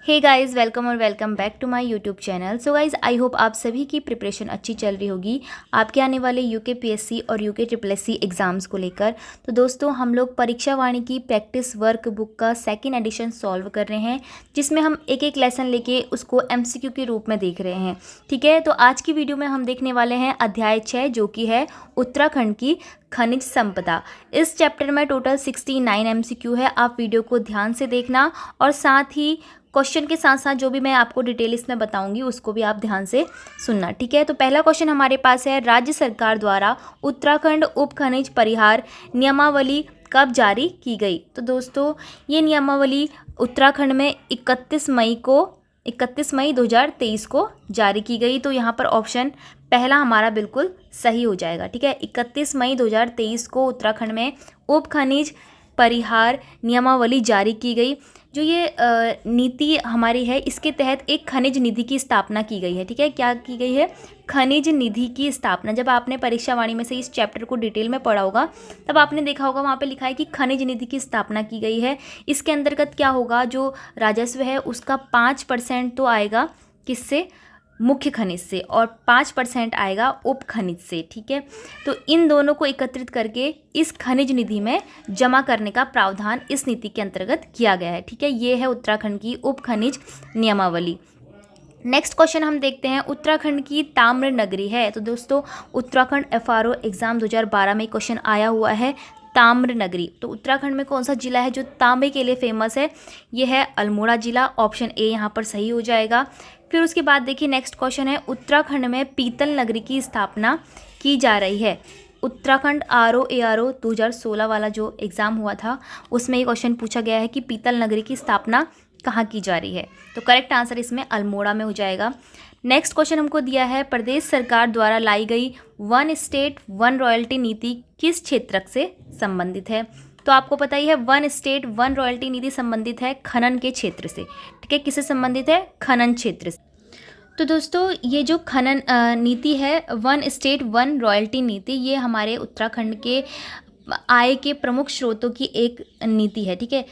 हे guys, welcome और welcome back to my YouTube channel. So guys, I hope आप सभी की प्रिपरेशन अच्छी चल रही होगी आपके आने वाले यूके पीएससी और यूके ट्रिपल एससी एग्ज़ाम्स को लेकर। तो दोस्तों, हम लोग परीक्षा वाणी की प्रैक्टिस वर्क बुक का सेकंड एडिशन सॉल्व कर रहे हैं, जिसमें हम एक एक लेसन लेके उसको एमसीक्यू के रूप में देख रहे हैं। ठीक है, तो आज की वीडियो में हम देखने वाले हैं अध्याय 6, जो कि है उत्तराखंड की खनिज संपदा। इस चैप्टर में टोटल 69 एमसीक्यू है। आप वीडियो को ध्यान से देखना और साथ ही क्वेश्चन के साथ साथ जो भी मैं आपको डिटेल इसमें बताऊंगी उसको भी आप ध्यान से सुनना। ठीक है, तो पहला क्वेश्चन हमारे पास है, राज्य सरकार द्वारा उत्तराखंड उप खनिज परिहार नियमावली कब जारी की गई? तो दोस्तों, ये नियमावली उत्तराखंड में 31 मई 2023 को जारी की गई। तो यहाँ पर ऑप्शन पहला हमारा बिल्कुल सही हो जाएगा। ठीक है, 31 मई 2023 को उत्तराखंड में उप खनिज परिहार नियमावली जारी की गई। जो ये नीति हमारी है, इसके तहत एक खनिज निधि की स्थापना की गई है। ठीक है, क्या की गई है? खनिज निधि की स्थापना। जब आपने परीक्षा वाणी में से इस चैप्टर को डिटेल में पढ़ा होगा तब आपने देखा होगा वहाँ पे लिखा है कि खनिज निधि की स्थापना की गई है। इसके अंतर्गत क्या होगा, जो राजस्व है उसका 5% तो आएगा किससे? मुख्य खनिज से, और 5% आएगा उप खनिज से। ठीक है, तो इन दोनों को एकत्रित करके इस खनिज निधि में जमा करने का प्रावधान इस नीति के अंतर्गत किया गया है। ठीक है, ये है उत्तराखंड की उप खनिज नियमावली। नेक्स्ट क्वेश्चन हम देखते हैं, उत्तराखंड की ताम्र नगरी है। तो दोस्तों, उत्तराखंड एफआरओ एग्जाम 2012 में क्वेश्चन आया हुआ है, ताम्र नगरी। तो उत्तराखंड में कौन सा जिला है जो तांबे के लिए फेमस है? ये है अल्मोड़ा जिला। ऑप्शन ए यहाँ पर सही हो जाएगा। फिर उसके बाद देखिए नेक्स्ट क्वेश्चन है, उत्तराखंड में पीतल नगरी की स्थापना की जा रही है। उत्तराखंड आरओ एआरओ 2016 वाला जो एग्ज़ाम हुआ था उसमें ये क्वेश्चन पूछा गया है कि पीतल नगरी की स्थापना कहाँ की जा रही है। तो करेक्ट आंसर इसमें अल्मोड़ा में हो जाएगा। नेक्स्ट क्वेश्चन हमको दिया है, प्रदेश सरकार द्वारा लाई गई वन स्टेट वन रॉयल्टी नीति किस क्षेत्र से संबंधित है? तो आपको पता ही है, वन स्टेट वन रॉयल्टी नीति संबंधित है खनन के क्षेत्र से। ठीक है, किससे संबंधित है? खनन क्षेत्र से। तो दोस्तों, ये जो खनन नीति है, वन स्टेट वन रॉयल्टी नीति, ये हमारे उत्तराखंड के आय के प्रमुख स्रोतों की एक नीति है। ठीक है,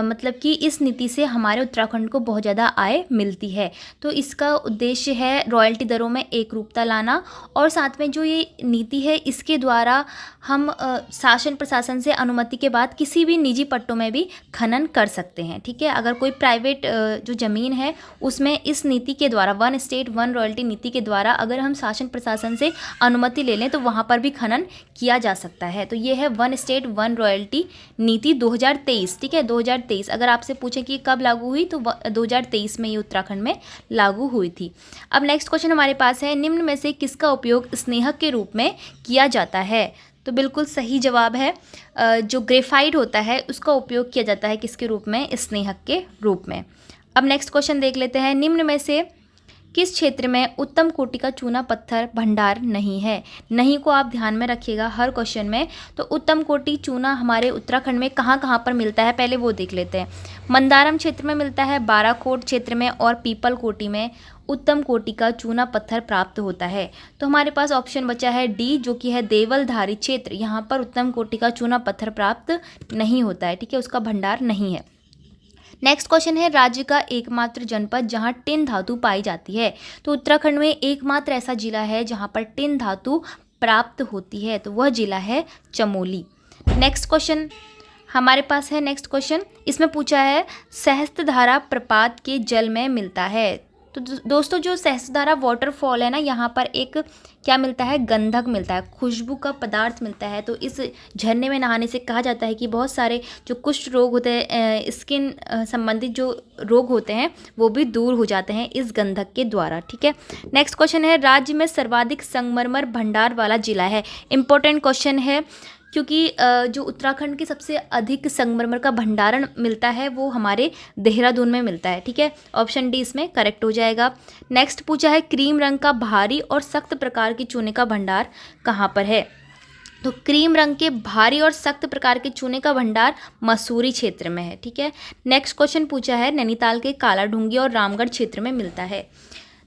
मतलब कि इस नीति से हमारे उत्तराखंड को बहुत ज़्यादा आय मिलती है। तो इसका उद्देश्य है रॉयल्टी दरों में एकरूपता लाना, और साथ में जो ये नीति है इसके द्वारा हम शासन प्रशासन से अनुमति के बाद किसी भी निजी पट्टों में भी खनन कर सकते हैं। ठीक है, अगर कोई प्राइवेट जो ज़मीन है उसमें इस नीति के द्वारा, वन स्टेट वन रॉयल्टी नीति के द्वारा अगर हम शासन प्रशासन से अनुमति ले लें तो वहाँ पर भी खनन किया जा सकता है। तो ये है वन स्टेट वन रॉयल्टी नीति 2023। ठीक है, 2023। अगर आपसे पूछें कि कब लागू हुई तो 2023 में ये उत्तराखंड में लागू हुई थी। अब नेक्स्ट क्वेश्चन हमारे पास है, निम्न में से किसका उपयोग स्नेहक के रूप में किया जाता है? तो बिल्कुल सही जवाब है, जो ग्रेफाइट होता है उसका उपयोग किया जाता है किसके रूप में? स्नेहक के रूप में। अब नेक्स्ट क्वेश्चन देख लेते हैं, निम्न में से किस क्षेत्र में उत्तम कोटि का चूना पत्थर भंडार नहीं है? नहीं को आप ध्यान में रखिएगा हर क्वेश्चन में। तो उत्तम कोटि चूना हमारे उत्तराखंड में कहाँ कहाँ पर मिलता है, पहले वो देख लेते हैं। मंदारम क्षेत्र में मिलता है, बाराकोट क्षेत्र में और पीपल कोटि में उत्तम कोटि का चूना पत्थर प्राप्त होता है। तो हमारे पास ऑप्शन बचा है डी, जो कि है देवलधारी क्षेत्र। यहाँ पर उत्तम कोटि का चूना पत्थर प्राप्त नहीं होता है। ठीक है, उसका भंडार नहीं है। नेक्स्ट क्वेश्चन है, राज्य का एकमात्र जनपद जहां टिन धातु पाई जाती है। तो उत्तराखंड में एकमात्र ऐसा जिला है जहां पर टिन धातु प्राप्त होती है, तो वह जिला है चमोली। नेक्स्ट क्वेश्चन हमारे पास है, नेक्स्ट क्वेश्चन इसमें पूछा है, सहस्त्रधारा प्रपात के जल में मिलता है। तो दोस्तों, जो सहस्त्रधारा वाटरफॉल है ना, यहाँ पर एक क्या मिलता है? गंधक मिलता है, खुशबू का पदार्थ मिलता है। तो इस झरने में नहाने से कहा जाता है कि बहुत सारे जो कुष्ठ रोग होते हैं, स्किन संबंधित जो रोग होते हैं वो भी दूर हो जाते हैं इस गंधक के द्वारा। ठीक है, नेक्स्ट क्वेश्चन है, राज्य में सर्वाधिक संगमरमर भंडार वाला जिला है। इंपॉर्टेंट क्वेश्चन है, क्योंकि जो उत्तराखंड के सबसे अधिक संगमरमर का भंडारण मिलता है वो हमारे देहरादून में मिलता है। ठीक है, ऑप्शन डी इसमें करेक्ट हो जाएगा। नेक्स्ट पूछा है, क्रीम रंग का भारी और सख्त प्रकार के चूने का भंडार कहाँ पर है? तो क्रीम रंग के भारी और सख्त प्रकार के चूने का भंडार मसूरी क्षेत्र में है। ठीक है, नेक्स्ट क्वेश्चन पूछा है, नैनीताल के कालाढूंगी और रामगढ़ क्षेत्र में मिलता है।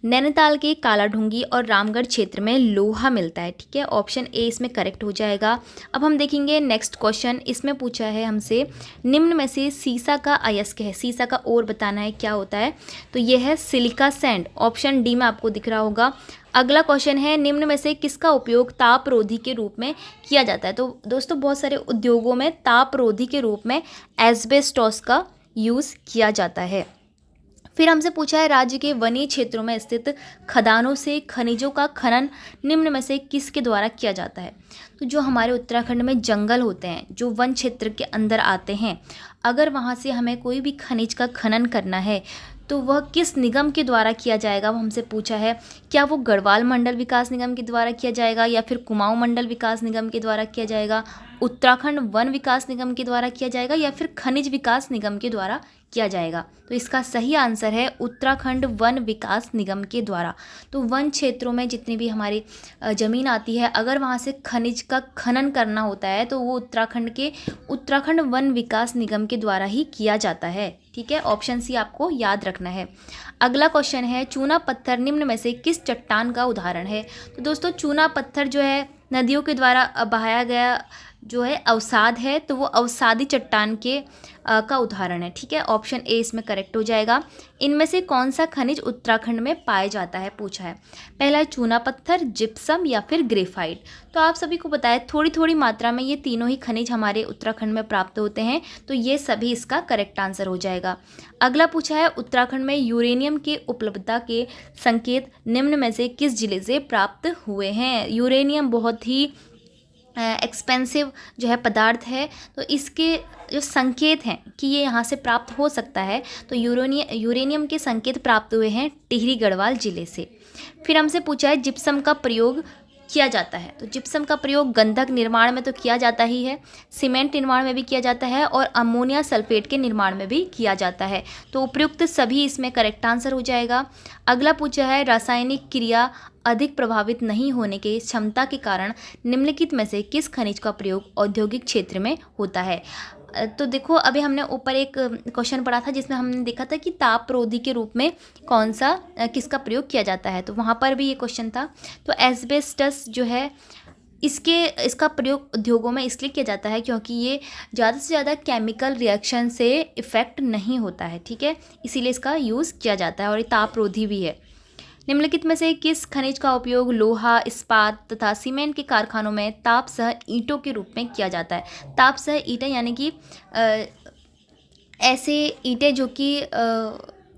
नैनीताल के कालाढूंगी और रामगढ़ क्षेत्र में लोहा मिलता है। ठीक है, ऑप्शन ए इसमें करेक्ट हो जाएगा। अब हम देखेंगे नेक्स्ट क्वेश्चन। इसमें पूछा है हमसे निम्न में से सीसा का अयस्क है, सीसा का और बताना है क्या होता है। तो यह है सिलिका सैंड, ऑप्शन डी में आपको दिख रहा होगा। अगला क्वेश्चन है निम्न में से किसका उपयोग तापरोधी के रूप में किया जाता है। तो दोस्तों बहुत सारे उद्योगों में तापरोधी के रूप में एस्बेस्टॉस का यूज़ किया जाता है। फिर हमसे पूछा है राज्य के वनीय क्षेत्रों में स्थित खदानों से खनिजों का खनन निम्न में से किसके द्वारा किया जाता है। तो जो हमारे उत्तराखंड में जंगल होते हैं, जो वन क्षेत्र के अंदर आते हैं, अगर वहाँ से हमें कोई भी खनिज का खनन करना है तो वह किस निगम के द्वारा किया जाएगा, वो हमसे पूछा है। क्या वो गढ़वाल मंडल विकास निगम के द्वारा किया जाएगा, या फिर कुमाऊं मंडल विकास निगम के द्वारा किया जाएगा, उत्तराखंड वन विकास निगम के द्वारा किया जाएगा, या फिर खनिज विकास निगम के द्वारा किया जाएगा। तो इसका सही आंसर है उत्तराखंड वन विकास निगम के द्वारा। तो वन क्षेत्रों में जितनी भी हमारी ज़मीन आती है, अगर वहाँ से खनिज का खनन करना होता है तो वो उत्तराखंड वन विकास निगम के द्वारा ही किया जाता है। ठीक है, ऑप्शन सी आपको याद रखना है। अगला क्वेश्चन है चूना पत्थर निम्न में से किस चट्टान का उदाहरण है। तो दोस्तों चूना पत्थर जो है नदियों के द्वारा बहाया गया जो है अवसाद है, तो वो अवसादी चट्टान का उदाहरण है। ठीक है, ऑप्शन ए इसमें करेक्ट हो जाएगा। इनमें से कौन सा खनिज उत्तराखंड में पाया जाता है पूछा है। पहला है चूना पत्थर, जिप्सम या फिर ग्रेफाइट। तो आप सभी को पता है थोड़ी थोड़ी मात्रा में ये तीनों ही खनिज हमारे उत्तराखंड में प्राप्त होते हैं, तो ये सभी इसका करेक्ट आंसर हो जाएगा। अगला पूछा है उत्तराखंड में यूरेनियम की उपलब्धता के संकेत निम्न में से किस जिले से प्राप्त हुए हैं। यूरेनियम बहुत ही एक्सपेंसिव जो है पदार्थ है, तो इसके जो संकेत हैं कि ये यहाँ से प्राप्त हो सकता है, तो यूरेनियम के संकेत प्राप्त हुए हैं टिहरी गढ़वाल ज़िले से। फिर हमसे पूछा है जिप्सम का प्रयोग किया जाता है। तो जिप्सम का प्रयोग गंधक निर्माण में तो किया जाता ही है, सीमेंट निर्माण में भी किया जाता है और अमोनिया सल्फेट के निर्माण में भी किया जाता है। तो उपयुक्त सभी इसमें करेक्ट आंसर हो जाएगा। अगला पूछा है रासायनिक क्रिया अधिक प्रभावित नहीं होने के क्षमता के कारण निम्नलिखित में से किस खनिज का प्रयोग औद्योगिक क्षेत्र में होता है। तो देखो अभी हमने ऊपर एक क्वेश्चन पढ़ा था जिसमें हमने देखा था कि तापरोधी के रूप में किसका प्रयोग किया जाता है, तो वहाँ पर भी ये क्वेश्चन था। तो एस्बेस्टस जो है इसका प्रयोग उद्योगों में इसलिए किया जाता है क्योंकि ये ज़्यादा से ज़्यादा केमिकल रिएक्शन से इफ़ेक्ट नहीं होता है। ठीक है, इसीलिए इसका यूज़ किया जाता है और ये तापरोधी भी है। निम्नलिखित में से किस खनिज का उपयोग लोहा, इस्पात तथा सीमेंट के कारखानों में ताप सह ईंटों के रूप में किया जाता है। ताप सह ईंटें यानी कि ऐसे ईंटें जो कि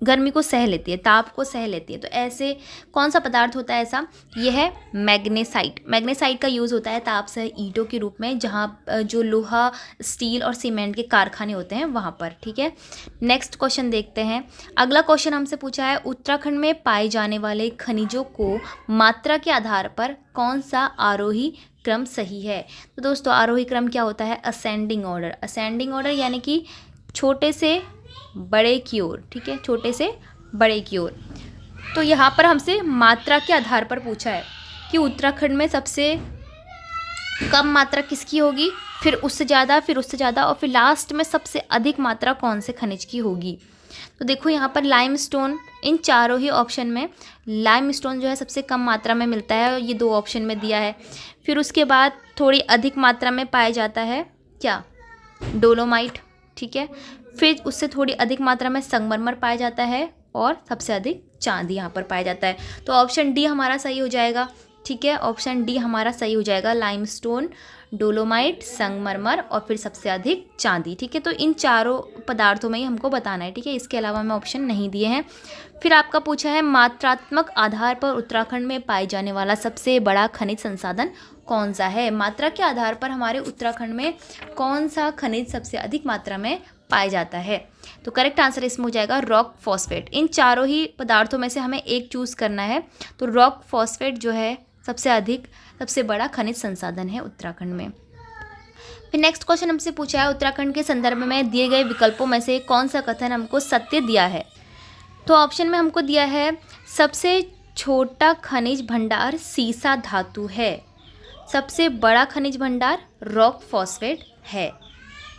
गर्मी को सह लेती है, ताप को सह लेती है। तो ऐसे कौन सा पदार्थ होता है ऐसा, यह है मैग्नेसाइट। मैग्नेसाइट का यूज़ होता है ताप सह ईंटों के रूप में, जहाँ जो लोहा, स्टील और सीमेंट के कारखाने होते हैं वहाँ पर। ठीक है, नेक्स्ट क्वेश्चन देखते हैं। अगला क्वेश्चन हमसे पूछा है उत्तराखंड में पाए जाने वाले खनिजों को मात्रा के आधार पर कौन सा आरोही क्रम सही है। तो दोस्तों आरोही क्रम क्या होता है, असेंडिंग ऑर्डर। असेंडिंग ऑर्डर यानी कि छोटे से बड़े की ओर। ठीक है, छोटे से बड़े की ओर। तो यहाँ पर हमसे मात्रा के आधार पर पूछा है कि उत्तराखंड में सबसे कम मात्रा किसकी होगी, फिर उससे ज़्यादा, फिर उससे ज़्यादा, और फिर लास्ट में सबसे अधिक मात्रा कौन से खनिज की होगी। तो देखो यहाँ पर लाइमस्टोन, इन चारों ही ऑप्शन में लाइमस्टोन जो है सबसे कम मात्रा में मिलता है, और ये दो ऑप्शन में दिया है। फिर उसके बाद थोड़ी अधिक मात्रा में पाया जाता है क्या, डोलोमाइट। ठीक है, फिर उससे थोड़ी अधिक मात्रा में संगमरमर पाया जाता है, और सबसे अधिक चांदी यहाँ पर पाया जाता है। तो ऑप्शन डी हमारा सही हो जाएगा। ठीक है, ऑप्शन डी हमारा सही हो जाएगा, लाइमस्टोन, डोलोमाइट, संगमरमर और फिर सबसे अधिक चांदी। ठीक है, तो इन चारों पदार्थों में ही हमको बताना है। ठीक है, इसके अलावा हमें ऑप्शन नहीं दिए हैं। फिर आपका पूछा है मात्रात्मक आधार पर उत्तराखंड में पाए जाने वाला सबसे बड़ा खनिज संसाधन कौन सा है। मात्रा के आधार पर हमारे उत्तराखंड में कौन सा खनिज सबसे अधिक मात्रा में पाया जाता है। तो करेक्ट आंसर इसमें हो जाएगा रॉक फॉस्फेट। इन चारों ही पदार्थों में से हमें एक चूज़ करना है, तो रॉक फॉस्फेट जो है सबसे बड़ा खनिज संसाधन है उत्तराखंड में। फिर नेक्स्ट क्वेश्चन हमसे पूछा है उत्तराखंड के संदर्भ में दिए गए विकल्पों में से कौन सा कथन हमको सत्य दिया है। तो ऑप्शन में हमको दिया है सबसे छोटा खनिज भंडार सीसा धातु है, सबसे बड़ा खनिज भंडार रॉक फॉस्फेट है।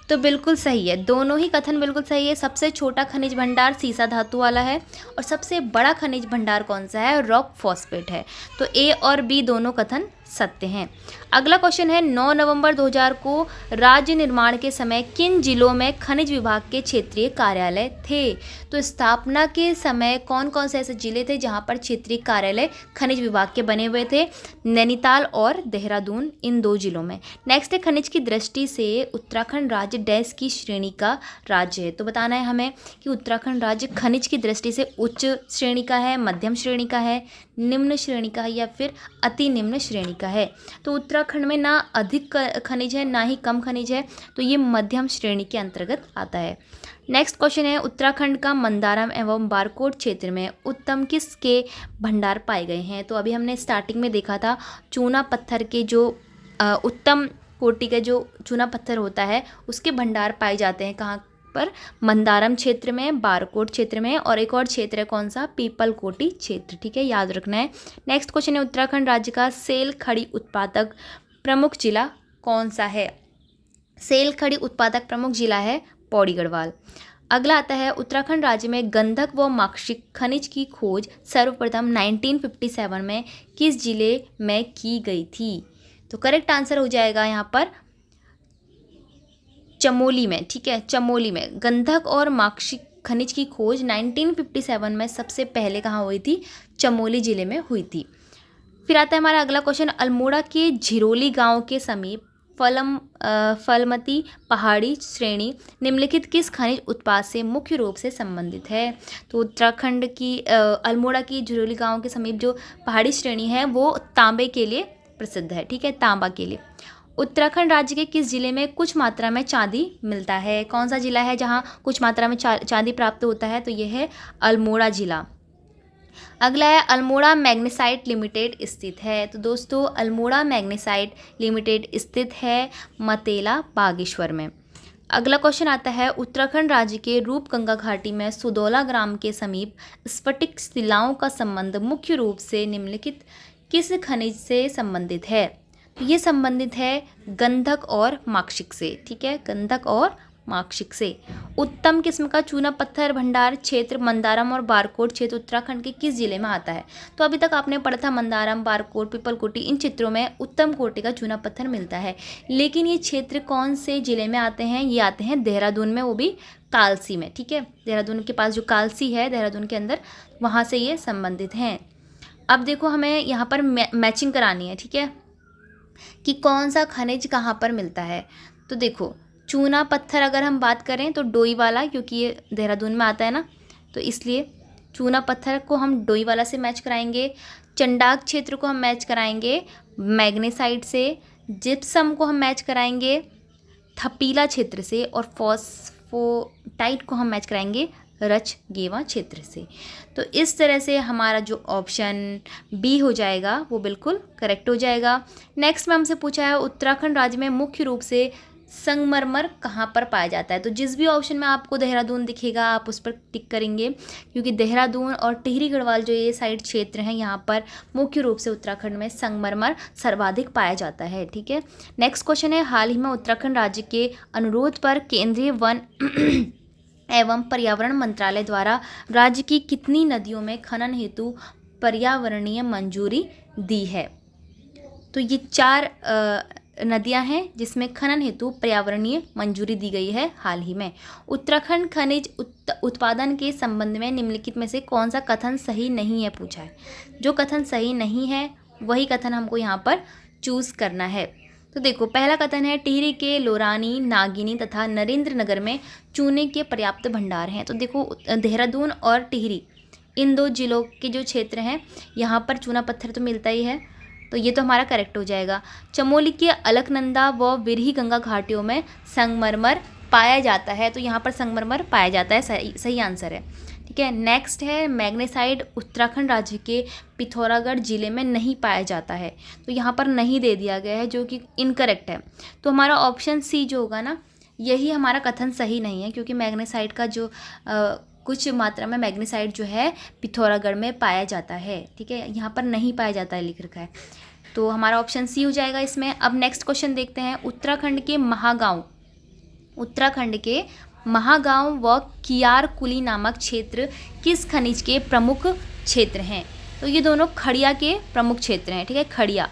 तो बिल्कुल सही है, दोनों ही कथन बिल्कुल सही है। सबसे छोटा खनिज भंडार सीसा धातु वाला है और सबसे बड़ा खनिज भंडार कौन सा है, रॉक फॉस्फेट है। तो ए और बी दोनों कथन सत्य हैं। अगला क्वेश्चन है 9 नवंबर 2000 को राज्य निर्माण के समय किन जिलों में खनिज विभाग के क्षेत्रीय कार्यालय थे। तो स्थापना के समय कौन कौन से ऐसे जिले थे जहां पर क्षेत्रीय कार्यालय खनिज विभाग के बने हुए थे, नैनीताल और देहरादून, इन 2 जिलों में। नेक्स्ट है खनिज की दृष्टि से उत्तराखंड राज्य डैश की श्रेणी का राज्य है। तो बताना है हमें कि उत्तराखंड राज्य खनिज की दृष्टि से उच्च श्रेणी का है, मध्यम श्रेणी का है, निम्न श्रेणी का है या फिर अति निम्न श्रेणी का है। तो उत्तराखंड में ना अधिक खनिज है ना ही कम खनिज है, तो ये मध्यम श्रेणी के अंतर्गत आता है। नेक्स्ट क्वेश्चन है उत्तराखंड का मंदारम एवं बारकोट क्षेत्र में उत्तम किसके भंडार पाए गए हैं। तो अभी हमने स्टार्टिंग में देखा था चूना पत्थर के जो उत्तम कोटि का जो चूना पत्थर होता है उसके भंडार पाए जाते हैं कहाँ पर, मंदारम क्षेत्र में, बारकोट क्षेत्र में, और एक और क्षेत्र है कौन सा, पीपल कोटी क्षेत्र। ठीक है, याद रखना है। नेक्स्ट क्वेश्चन है उत्तराखंड राज्य का सेल खड़ी उत्पादक प्रमुख जिला कौन सा है। सेल खड़ी उत्पादक प्रमुख जिला है पौड़ी गढ़वाल। अगला आता है उत्तराखंड राज्य में गंधक व माक्षिक खनिज की खोज सर्वप्रथम 1957 में किस जिले में की गई थी। तो करेक्ट आंसर हो जाएगा यहाँ पर चमोली में। ठीक है, चमोली में गंधक और माक्षिक खनिज की खोज 1957 में सबसे पहले कहाँ हुई थी, चमोली जिले में हुई थी। फिर आता है हमारा अगला क्वेश्चन, अल्मोड़ा के झिरोली गांव के समीप फलमती पहाड़ी श्रेणी निम्नलिखित किस खनिज उत्पाद से मुख्य रूप से संबंधित है। तो उत्तराखंड की अल्मोड़ा की झिरोली गांव के समीप जो पहाड़ी श्रेणी है वो तांबे के लिए प्रसिद्ध है। ठीक है, तांबा के लिए। उत्तराखंड राज्य के किस जिले में कुछ मात्रा में चांदी मिलता है। कौन सा जिला है जहाँ कुछ मात्रा में चांदी प्राप्त होता है, तो यह है अल्मोड़ा जिला। अगला है अल्मोड़ा मैग्नेसाइट लिमिटेड स्थित है। तो दोस्तों अल्मोड़ा मैग्नेसाइट लिमिटेड स्थित है मतेला बागेश्वर में। अगला क्वेश्चन आता है उत्तराखंड राज्य के रूपगंगा घाटी में सुदौला ग्राम के समीप स्फटिक शिलाओं का संबंध मुख्य रूप से निम्नलिखित किस खनिज से संबंधित है। तो ये संबंधित है गंधक और माक्षिक से। ठीक है, गंधक और माक्षिक से। उत्तम किस्म का चूना पत्थर भंडार क्षेत्र मंदारम और बारकोट क्षेत्र उत्तराखंड के किस जिले में आता है। तो अभी तक आपने पढ़ा था मंदारम, बारकोट, पीपलकोटी, इन क्षेत्रों में उत्तम कोटि का चूना पत्थर मिलता है। लेकिन ये क्षेत्र कौन से जिले में आते हैं, ये आते हैं देहरादून में, वो भी कालसी में। ठीक है, देहरादून के पास जो कालसी है देहरादून के अंदर, वहाँ से ये संबंधित हैं। अब देखो हमें यहाँ पर मैचिंग करानी है। ठीक है, कि कौन सा खनिज कहाँ पर मिलता है। तो देखो चूना पत्थर अगर हम बात करें तो डोईवाला, क्योंकि ये देहरादून में आता है ना, तो इसलिए चूना पत्थर को हम डोईवाला से मैच कराएंगे। चंडाक क्षेत्र को हम मैच कराएंगे मैग्नेसाइट से। जिप्सम को हम मैच कराएंगे थपीला क्षेत्र से। और फॉस्फोटाइट को हम मैच कराएंगे रचगेवा क्षेत्र से। तो इस तरह से हमारा जो ऑप्शन बी हो जाएगा वो बिल्कुल करेक्ट हो जाएगा। नेक्स्ट में हमसे पूछा है उत्तराखंड राज्य में मुख्य रूप से संगमरमर कहाँ पर पाया जाता है। तो जिस भी ऑप्शन में आपको देहरादून दिखेगा आप उस पर टिक करेंगे, क्योंकि देहरादून और टिहरी गढ़वाल जो ये साइड क्षेत्र हैं यहाँ पर मुख्य रूप से उत्तराखंड में संगमरमर सर्वाधिक पाया जाता है। ठीक है, नेक्स्ट क्वेश्चन है हाल ही में उत्तराखंड राज्य के अनुरोध पर केंद्रीय वन एवं पर्यावरण मंत्रालय द्वारा राज्य की कितनी नदियों में खनन हेतु पर्यावरणीय मंजूरी दी है। तो ये 4 नदियां हैं जिसमें खनन हेतु पर्यावरणीय मंजूरी दी गई है हाल ही में। उत्तराखंड खनिज उत्पादन के संबंध में निम्नलिखित में से कौन सा कथन सही नहीं है पूछा है। जो कथन सही नहीं है वही कथन हमको यहाँ पर चूज़ करना है। तो देखो पहला कथन है टिहरी के लोरानी, नागिनी तथा नरेंद्र नगर में चूने के पर्याप्त भंडार हैं। तो देखो देहरादून और टिहरी इन 2 जिलों के जो क्षेत्र हैं यहाँ पर चूना पत्थर तो मिलता ही है, तो ये तो हमारा करेक्ट हो जाएगा। चमोली के अलकनंदा व विरही गंगा घाटियों में संगमरमर पाया जाता है। तो यहाँ पर संगमरमर पाया जाता है, सही आंसर है। ठीक है, नेक्स्ट है मैग्नेसाइट उत्तराखंड राज्य के पिथौरागढ़ जिले में नहीं पाया जाता है। तो यहाँ पर नहीं दे दिया गया है जो कि इनकरेक्ट है। तो हमारा ऑप्शन सी जो होगा ना, यही हमारा कथन सही नहीं है, क्योंकि मैग्नेसाइट का जो कुछ मात्रा में मैग्नेसाइट जो है पिथौरागढ़ में पाया जाता है। ठीक है, यहाँ पर नहीं पाया जाता है लिख रखा है, तो हमारा ऑप्शन सी हो जाएगा इसमें। अब नेक्स्ट क्वेश्चन देखते हैं उत्तराखंड के महागांव उत्तराखंड के महागांव व कियारकुली नामक क्षेत्र किस खनिज के प्रमुख क्षेत्र हैं? तो ये दोनों खड़िया के प्रमुख क्षेत्र हैं, ठीक है, खड़िया।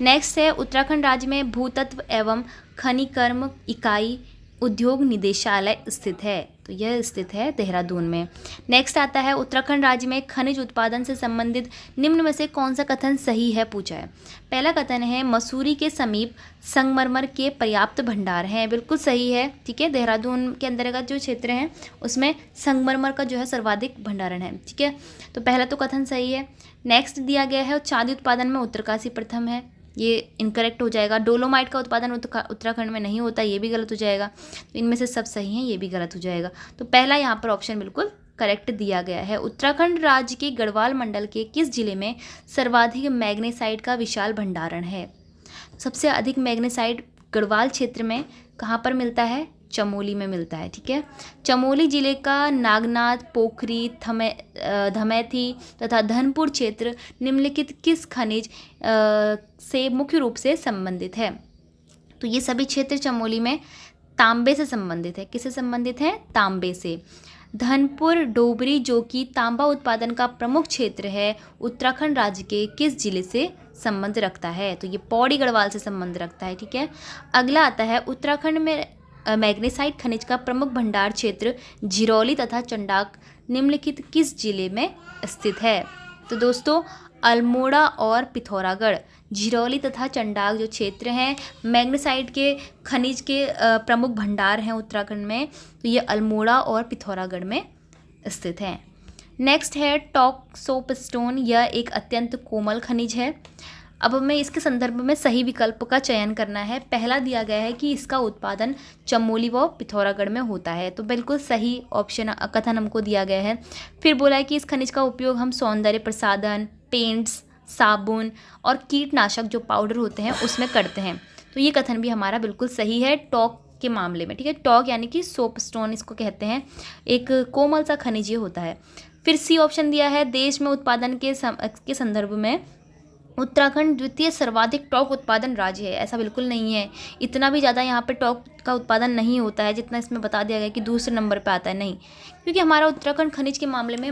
नेक्स्ट है उत्तराखंड राज्य में भूतत्व एवं खनिकर्म इकाई उद्योग निदेशालय स्थित है। तो यह स्थित है देहरादून में। नेक्स्ट आता है उत्तराखंड राज्य में खनिज उत्पादन से संबंधित निम्न में से कौन सा कथन सही है, पूछा है। पहला कथन है मसूरी के समीप संगमरमर के पर्याप्त भंडार हैं। बिल्कुल सही है, ठीक है। देहरादून के अंतर्गत जो क्षेत्र हैं उसमें संगमरमर का जो है सर्वाधिक भंडारण है, ठीक है। तो पहला तो कथन सही है। नेक्स्ट दिया गया है चांदी उत्पादन में उत्तरकाशी प्रथम है। ये इनकरेक्ट हो जाएगा। डोलोमाइट का उत्पादन उत्तराखंड में नहीं होता, ये भी गलत हो जाएगा। तो इनमें से सब सही हैं, ये भी गलत हो जाएगा। तो पहला यहाँ पर ऑप्शन बिल्कुल करेक्ट दिया गया है। उत्तराखंड राज्य के गढ़वाल मंडल के किस जिले में सर्वाधिक मैग्नेसाइट का विशाल भंडारण है? सबसे अधिक मैग्नेसाइट गढ़वाल क्षेत्र में कहाँ पर मिलता है? चमोली में मिलता है, ठीक है। चमोली जिले का नागनाथ, पोखरी, धमेथी तथा धनपुर क्षेत्र निम्नलिखित किस खनिज से मुख्य रूप से संबंधित है? तो ये सभी क्षेत्र चमोली में तांबे से संबंधित है। किससे संबंधित है? तांबे से। धनपुर डोबरी जो कि तांबा उत्पादन का प्रमुख क्षेत्र है, उत्तराखंड राज्य के किस जिले से संबंध रखता है? तो ये पौड़ी गढ़वाल से संबंध रखता है, ठीक है। अगला आता है उत्तराखंड में मैग्नेसाइट खनिज का प्रमुख भंडार क्षेत्र झिरौली तथा चंडाक निम्नलिखित किस जिले में स्थित है? तो दोस्तों अल्मोड़ा और पिथौरागढ़, झिरौली तथा चंडाक जो क्षेत्र हैं मैग्नेसाइट के खनिज के प्रमुख भंडार हैं उत्तराखंड में, तो ये अल्मोड़ा और पिथौरागढ़ में स्थित हैं। नेक्स्ट है टॉक सोपस्टोन। यह एक अत्यंत कोमल खनिज है। अब हमें इसके संदर्भ में सही विकल्प का चयन करना है। पहला दिया गया है कि इसका उत्पादन चमोली व पिथौरागढ़ में होता है, तो बिल्कुल सही ऑप्शन कथन हमको दिया गया है। फिर बोला है कि इस खनिज का उपयोग हम सौंदर्य प्रसाधन, पेंट्स, साबुन और कीटनाशक जो पाउडर होते हैं उसमें करते हैं। तो ये कथन भी हमारा बिल्कुल सही है टॉक के मामले में, ठीक है। टॉक यानी कि सोपस्टोन इसको कहते हैं, एक कोमल सा खनिज ये होता है। फिर सी ऑप्शन दिया है देश में उत्पादन के संदर्भ में उत्तराखंड द्वितीय सर्वाधिक टॉक उत्पादन राज्य है। ऐसा बिल्कुल नहीं है, इतना भी ज़्यादा यहाँ पे टॉक का उत्पादन नहीं होता है जितना इसमें बता दिया गया कि दूसरे नंबर पे आता है, नहीं, क्योंकि हमारा उत्तराखंड खनिज के मामले में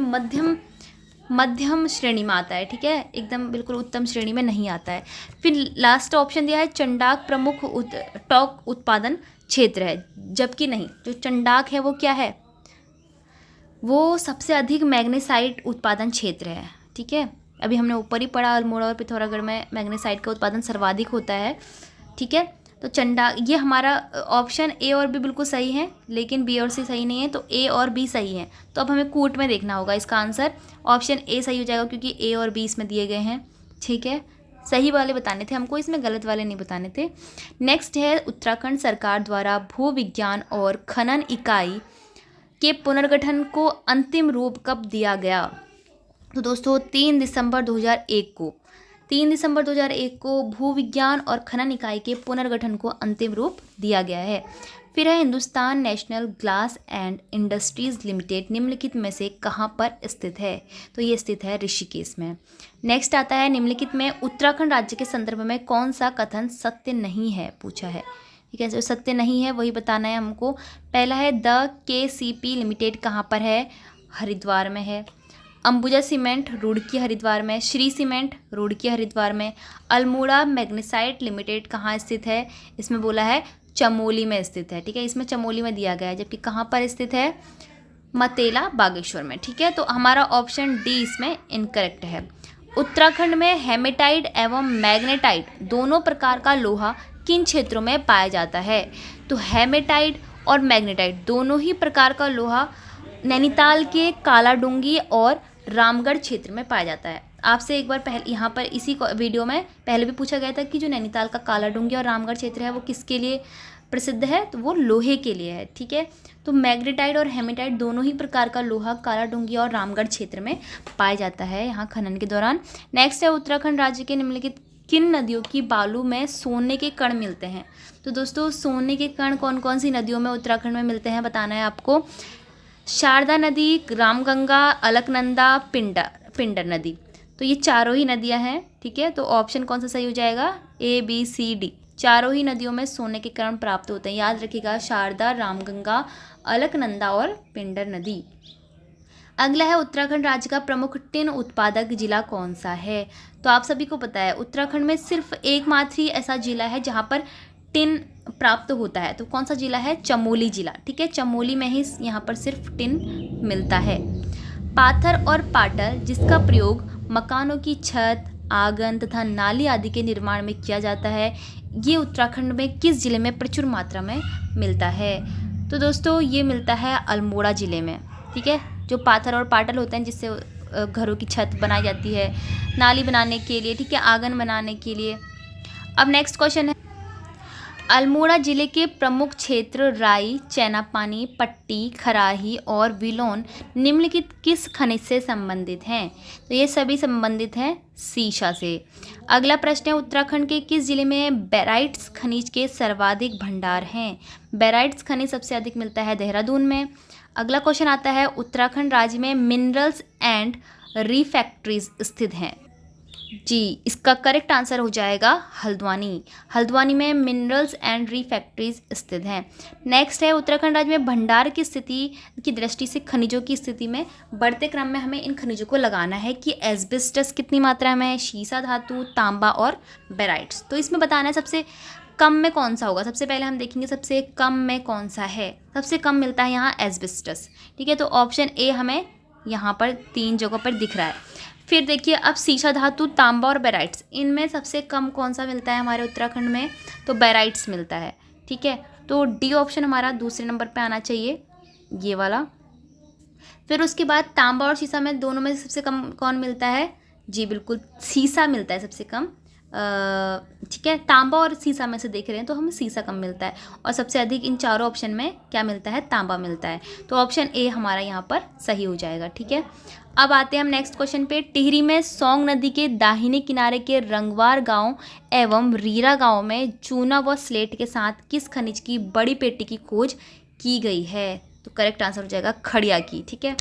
मध्यम श्रेणी में आता है, ठीक है, एकदम बिल्कुल उत्तम श्रेणी में नहीं आता है। फिर लास्ट ऑप्शन दिया है चंडाक प्रमुख टॉक उत्पादन क्षेत्र है, जबकि नहीं, जो चंडाक है वो क्या है? वो सबसे अधिक मैग्नेसाइट उत्पादन क्षेत्र है, ठीक है। अभी हमने ऊपर ही पढ़ा अल्मोड़ा और पिथौरागढ़ में मैग्नेसाइट का उत्पादन सर्वाधिक होता है, ठीक है। तो चंडाक, ये हमारा ऑप्शन ए और बी बिल्कुल सही है, लेकिन बी और सी सही नहीं है, तो ए और बी सही है। तो अब हमें कूट में देखना होगा, इसका आंसर ऑप्शन ए सही हो जाएगा क्योंकि ए और बी इसमें दिए गए हैं, ठीक है। सही वाले बताने थे हमको, इसमें गलत वाले नहीं बताने थे। नेक्स्ट है उत्तराखंड सरकार द्वारा भू विज्ञान और खनन इकाई के पुनर्गठन को अंतिम रूप कब दिया गया? तो दोस्तों 3 दिसंबर 2001 को भू विज्ञान और खनन इकाई के पुनर्गठन को अंतिम रूप दिया गया है। फिर है Hindustan national glass and industries limited निम्नलिखित में से कहाँ पर स्थित है? तो ये स्थित है ऋषिकेश में। नेक्स्ट आता है निम्नलिखित में उत्तराखंड राज्य के संदर्भ में कौन सा कथन सत्य नहीं है, पूछा है, ठीक है। जो सत्य नहीं है वही बताना है हमको। पहला है द KCP लिमिटेड कहाँ पर है? हरिद्वार में है। अंबुजा सीमेंट रुड़की हरिद्वार में, श्री सीमेंट रुड़की हरिद्वार में। अल्मोड़ा मैग्नेसाइट लिमिटेड कहाँ स्थित है? इसमें बोला है चमोली में स्थित है, ठीक है, इसमें चमोली में दिया गया है, जबकि कहाँ पर स्थित है? मतेला बागेश्वर में, ठीक है। तो हमारा ऑप्शन डी इसमें इनकरेक्ट है। उत्तराखंड में हेमेटाइट एवं मैग्नेटाइट दोनों प्रकार का लोहा किन क्षेत्रों में पाया जाता है? तो हेमेटाइट और मैग्नेटाइट दोनों ही प्रकार का लोहा नैनीताल के कालाडूंगी और रामगढ़ क्षेत्र में पाया जाता है। आपसे एक बार पहले यहाँ पर इसी वीडियो में पहले भी पूछा गया था कि जो नैनीताल का कालाडूंगी और रामगढ़ क्षेत्र है वो किसके लिए प्रसिद्ध है? तो वो लोहे के लिए है, ठीक है। तो मैग्नेटाइट और हेमेटाइट दोनों ही प्रकार का लोहा कालाडूंगी और रामगढ़ क्षेत्र में पाया जाता है यहाँ खनन के दौरान। नेक्स्ट है उत्तराखंड राज्य के निम्नलिखित किन नदियों की बालू में सोने के कण मिलते हैं? तो दोस्तों सोने के कण कौन कौन सी नदियों में उत्तराखंड में मिलते हैं बताना है आपको। शारदा नदी, रामगंगा, अलकनंदा, पिंडर नदी, तो ये चारों ही नदियां हैं, ठीक है। तो ऑप्शन कौन सा सही हो जाएगा? A B C D, चारों ही नदियों में सोने के कण प्राप्त होते हैं। याद रखिएगा, शारदा, रामगंगा, अलकनंदा और पिंडर नदी। अगला है उत्तराखंड राज्य का प्रमुख टिन उत्पादक जिला कौन सा है। तो आप सभी को पता है उत्तराखंड में सिर्फ एकमात्र ही ऐसा जिला है जहाँ पर टिन प्राप्त होता है। तो कौन सा जिला है? चमोली जिला। ठीक है, चमोली में ही यहाँ पर सिर्फ टिन मिलता है। पाथर और पाटल जिसका प्रयोग मकानों की छत, आंगन तथा नाली आदि के निर्माण में किया जाता है, ये उत्तराखंड में किस जिले में प्रचुर मात्रा में मिलता है? तो दोस्तों ये मिलता है अल्मोड़ा जिले में। ठीक है, जो पाथर और पाटल होते हैं जिससे घरों की छत बनाई जाती है नाली बनाने के लिए, ठीक है, आंगन बनाने के लिए। अब नेक्स्ट क्वेश्चन है, अल्मोड़ा जिले के प्रमुख क्षेत्र राई, चेनापानी, पट्टी, खराही और विलोन निम्नलिखित किस खनिज से संबंधित हैं? तो ये सभी संबंधित हैं सीसा से। अगला प्रश्न है, उत्तराखंड के किस जिले में बेराइट्स खनिज के सर्वाधिक भंडार हैं? बेराइट्स खनिज सबसे अधिक मिलता है देहरादून में। अगला क्वेश्चन आता है, उत्तराखंड राज्य में मिनरल्स एंड रिफैक्ट्रीज स्थित हैं। जी, इसका करेक्ट आंसर हो जाएगा हल्द्वानी। हल्द्वानी में मिनरल्स एंड रिफैक्ट्रीज स्थित हैं। नेक्स्ट है, उत्तराखंड राज्य में भंडार की स्थिति की दृष्टि से खनिजों की स्थिति में बढ़ते क्रम में हमें इन खनिजों को लगाना है कि एस्बेस्टस कितनी मात्रा में है, शीशा धातु, तांबा और बेराइट्स। तो इसमें बताना है सबसे कम में कौन सा होगा। सबसे पहले हम देखेंगे सबसे कम में कौन सा है। सबसे कम मिलता है यहाँ एस्बेस्टस। ठीक है, तो ऑप्शन ए हमें यहाँ पर 3 जगहों पर दिख रहा है। फिर देखिए, अब शीशा धातु, तांबा और बेराइट्स, इनमें सबसे कम कौन सा मिलता है हमारे उत्तराखंड में? तो बेराइट्स मिलता है। ठीक है, तो डी ऑप्शन हमारा दूसरे नंबर पे आना चाहिए, ये वाला। फिर उसके बाद तांबा और शीशा में दोनों में सबसे कम कौन मिलता है? जी बिल्कुल, शीशा मिलता है सबसे कम। ठीक है, तांबा और सीसा में से देख रहे हैं तो हमें सीसा कम मिलता है और सबसे अधिक इन चारों ऑप्शन में क्या मिलता है? तांबा मिलता है। तो ऑप्शन ए हमारा यहाँ पर सही हो जाएगा। ठीक है, अब आते हैं हम नेक्स्ट क्वेश्चन पे। टिहरी में सोंग नदी के दाहिने किनारे के रंगवार गांव एवं रीरा गांव में चूना व स्लेट के साथ किस खनिज की बड़ी पेटी की खोज की गई है? तो करेक्ट आंसर हो जाएगा खड़िया की। ठीक है,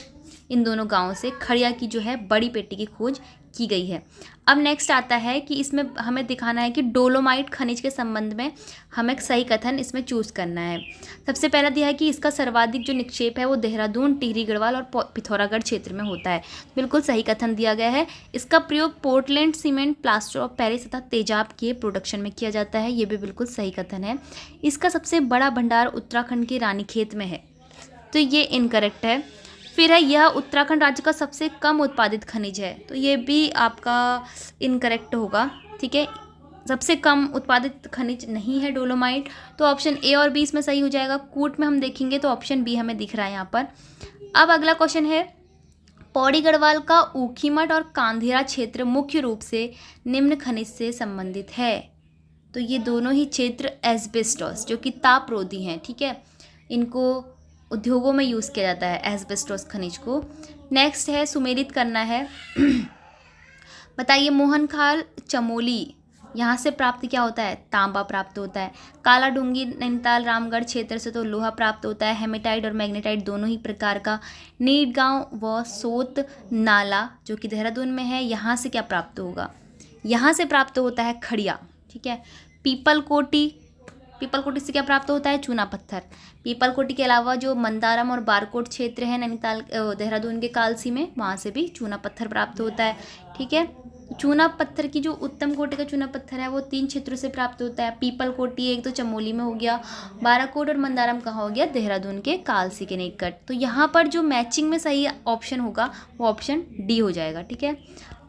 इन दोनों गांवों से खड़िया की जो है बड़ी पेटी की खोज की गई है। अब नेक्स्ट आता है कि इसमें हमें दिखाना है कि डोलोमाइट खनिज के संबंध में हमें सही कथन इसमें चूज़ करना है। सबसे पहला दिया है कि इसका सर्वाधिक जो निक्षेप है वो देहरादून, टिहरी गढ़वाल और पिथौरागढ़ क्षेत्र में होता है। बिल्कुल सही कथन दिया गया है। इसका प्रयोग Portland cement, plaster of Paris तथा तेजाब के प्रोडक्शन में किया जाता है। ये भी बिल्कुल सही कथन है। इसका सबसे बड़ा भंडार उत्तराखंड के रानीखेत में है, तो ये इनकरेक्ट है। फिर है, यह उत्तराखंड राज्य का सबसे कम उत्पादित खनिज है, तो ये भी आपका इनकरेक्ट होगा। ठीक है, सबसे कम उत्पादित खनिज नहीं है डोलोमाइट, तो ऑप्शन ए और बी इसमें सही हो जाएगा। कूट में हम देखेंगे तो ऑप्शन बी हमें दिख रहा है यहाँ पर। अब अगला क्वेश्चन है, पौड़ी गढ़वाल का ऊखीमठ और कांधेरा क्षेत्र मुख्य रूप से निम्न खनिज से संबंधित है। तो ये दोनों ही क्षेत्र एस्बेस्टोस जो कि तापरोधी हैं। ठीक है, इनको उद्योगों में यूज़ किया जाता है एस्बेस्टोस खनिज को। नेक्स्ट है, सुमेलित करना है। बताइए, मोहनखाल, चमोली, यहाँ से प्राप्त क्या होता है? तांबा प्राप्त होता है। काला डूंगी, नैनीताल, रामगढ़ क्षेत्र से तो लोहा प्राप्त होता है। हेमेटाइट और मैग्नेटाइट दोनों ही प्रकार का। नीट गांव व सोत नाला जो कि देहरादून में है, यहाँ से क्या प्राप्त होगा? यहाँ से प्राप्त होता है खड़िया। ठीक है, पीपलकोटी, पीपलकोटी से क्या प्राप्त होता है? चूना पत्थर। पीपलकोटी के अलावा जो मंदारम और बारकोट क्षेत्र है नैनीताल देहरादून के कालसी में, वहाँ से भी चूना पत्थर प्राप्त होता है। ठीक है, चूना पत्थर की जो उत्तम कोटि का चूना पत्थर है वो 3 क्षेत्रों से प्राप्त होता है। पीपलकोटी एक तो चमोली में हो गया, बाराकोट और मंदारम कहाँ हो गया? देहरादून के कालसी के निकट। तो यहाँ पर जो मैचिंग में सही ऑप्शन होगा वो ऑप्शन डी हो जाएगा। ठीक है,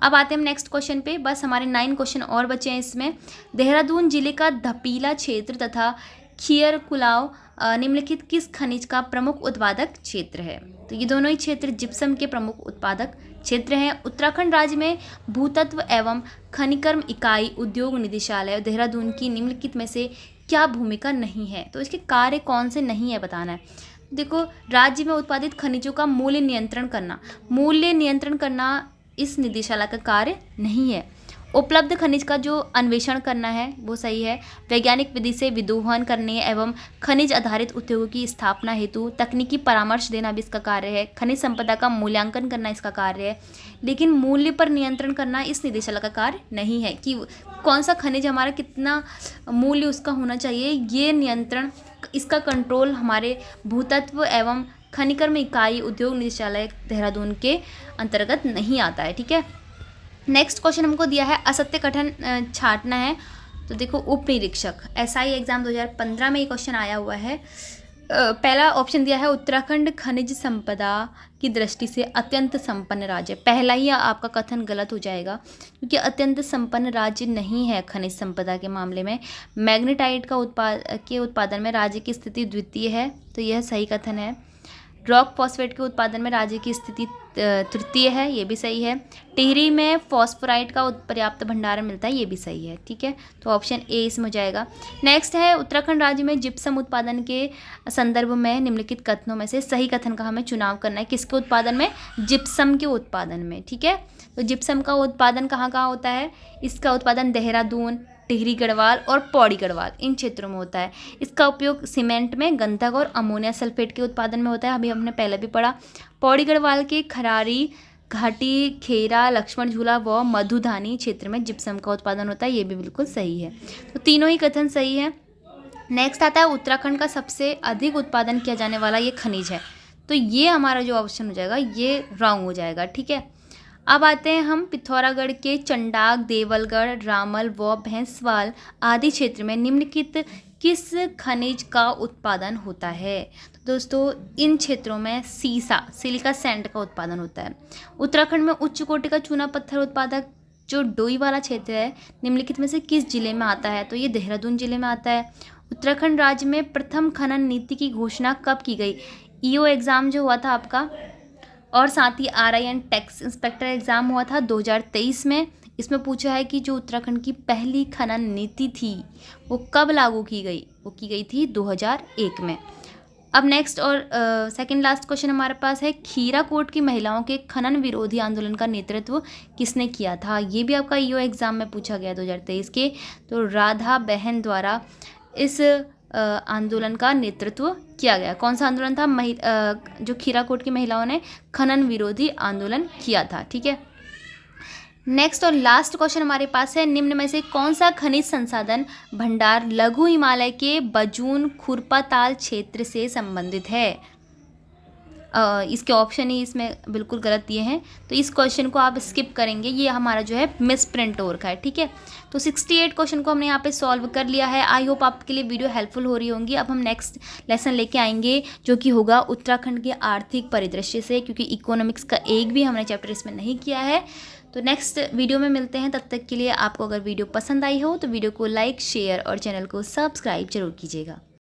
अब आते हैं हम नेक्स्ट क्वेश्चन पे। बस हमारे 9 क्वेश्चन और बचे हैं इसमें। देहरादून जिले का धपीला क्षेत्र तथा खियर कुलाव निम्नलिखित किस खनिज का प्रमुख उत्पादक क्षेत्र है? तो ये दोनों ही क्षेत्र जिप्सम के प्रमुख उत्पादक क्षेत्र हैं। उत्तराखंड राज्य में भूतत्व एवं खनिकर्म इकाई उद्योग निदेशालय देहरादून की निम्नलिखित में से क्या भूमिका नहीं है? तो इसके कार्य कौन से नहीं है बताना है। देखो, राज्य में उत्पादित खनिजों का मूल्य नियंत्रण करना इस निदेशालय का कार्य नहीं है। उपलब्ध खनिज का जो अन्वेषण करना है वो सही है। वैज्ञानिक विधि से विदोहन करने एवं खनिज आधारित उद्योगों की स्थापना हेतु तकनीकी परामर्श देना भी इसका कार्य है। खनिज संपदा का मूल्यांकन करना इसका कार्य है। लेकिन मूल्य पर नियंत्रण करना इस निदेशालय का कार्य नहीं है कि कौन सा खनिज हमारा कितना मूल्य उसका होना चाहिए, ये नियंत्रण, इसका कंट्रोल हमारे भूतत्व एवं खनिकर्म इकाई उद्योग निदेशालय देहरादून के अंतर्गत नहीं आता है। ठीक है, नेक्स्ट क्वेश्चन हमको दिया है असत्य कथन छांटना है। तो देखो, उप निरीक्षक SI एग्जाम 2015 में ये क्वेश्चन आया हुआ है। पहला ऑप्शन दिया है उत्तराखंड खनिज संपदा की दृष्टि से अत्यंत संपन्न राज्य। पहला ही आपका कथन गलत हो जाएगा क्योंकि अत्यंत संपन्न राज्य नहीं है खनिज संपदा के मामले में। मैग्नेटाइट का उत्पादन में राज्य की स्थिति द्वितीय है, तो यह सही कथन है। रॉक फॉस्फेट के उत्पादन में राज्य की स्थिति तृतीय है, ये भी सही है। टिहरी में फॉस्फोराइट का पर्याप्त भंडारण मिलता है, ये भी सही है। ठीक है, तो ऑप्शन ए इसमें हो जाएगा। नेक्स्ट है उत्तराखंड राज्य में जिप्सम उत्पादन के संदर्भ में निम्नलिखित कथनों में से सही कथन का हमें चुनाव करना है। किसके उत्पादन में? जिप्सम के उत्पादन में। ठीक है, तो जिप्सम का उत्पादन कहाँ कहाँ होता है? इसका उत्पादन देहरादून, टिहरी गढ़वाल और पौड़ी गढ़वाल इन क्षेत्रों में होता है। इसका उपयोग सीमेंट में गंधक और अमोनिया सल्फेट के उत्पादन में होता है, अभी हमने पहले भी पढ़ा। पौड़ी गढ़वाल के खरारी घाटी, खेरा, लक्ष्मण झूला व मधुधानी क्षेत्र में जिप्सम का उत्पादन होता है, ये भी बिल्कुल सही है। तो तीनों ही कथन सही है। नेक्स्ट आता है उत्तराखंड का सबसे अधिक उत्पादन किया जाने वाला ये खनिज है, तो ये हमारा जो ऑप्शन हो जाएगा ये रॉन्ग हो जाएगा। ठीक है, अब आते हैं हम पिथौरागढ़ के चंडाक, देवलगढ़, रामल व भैंसवाल आदि क्षेत्र में निम्नलिखित किस खनिज का उत्पादन होता है? तो दोस्तों, इन क्षेत्रों में सिलिका सैंड का उत्पादन होता है। उत्तराखंड में उच्च कोटि का चूना पत्थर उत्पादक जो डोई वाला क्षेत्र है निम्नलिखित में से किस जिले में आता है? तो ये देहरादून जिले में आता है। उत्तराखंड राज्य में प्रथम खनन नीति की घोषणा कब की गई? EO एग्ज़ाम जो हुआ था आपका, और साथ ही RIN टैक्स इंस्पेक्टर एग्ज़ाम हुआ था 2023 में। इसमें पूछा है कि जो उत्तराखंड की पहली खनन नीति थी वो कब लागू की गई? वो की गई थी 2001 में। अब नेक्स्ट और सेकंड लास्ट क्वेश्चन हमारे पास है, खीराकोट की महिलाओं के खनन विरोधी आंदोलन का नेतृत्व किसने किया था? ये भी आपका EO एग्ज़ाम में पूछा गया 2023 के। तो राधा बहन द्वारा इस आंदोलन का नेतृत्व किया गया। कौन सा आंदोलन था? जो खीराकोट की महिलाओं ने खनन विरोधी आंदोलन किया था। ठीक है, नेक्स्ट और लास्ट क्वेश्चन हमारे पास है, निम्न में से कौन सा खनिज संसाधन भंडार लघु हिमालय के बजून खुरपाताल क्षेत्र से संबंधित है? इसके ऑप्शन ही इसमें बिल्कुल गलत दिए हैं, तो इस क्वेश्चन को आप स्किप करेंगे, ये हमारा जो है मिस प्रिंट हो रखा है। ठीक है, तो 68 क्वेश्चन को हमने यहाँ पे सॉल्व कर लिया है। आई होप आपके लिए वीडियो हेल्पफुल हो रही होंगी। अब हम नेक्स्ट लेसन लेके आएंगे जो कि होगा उत्तराखंड के आर्थिक परिदृश्य से, क्योंकि इकोनॉमिक्स का एक भी हमने चैप्टर इसमें नहीं किया है। तो नेक्स्ट वीडियो में मिलते हैं, तब तक के लिए आपको अगर वीडियो पसंद आई हो तो वीडियो को लाइक, शेयर और चैनल को सब्सक्राइब जरूर कीजिएगा।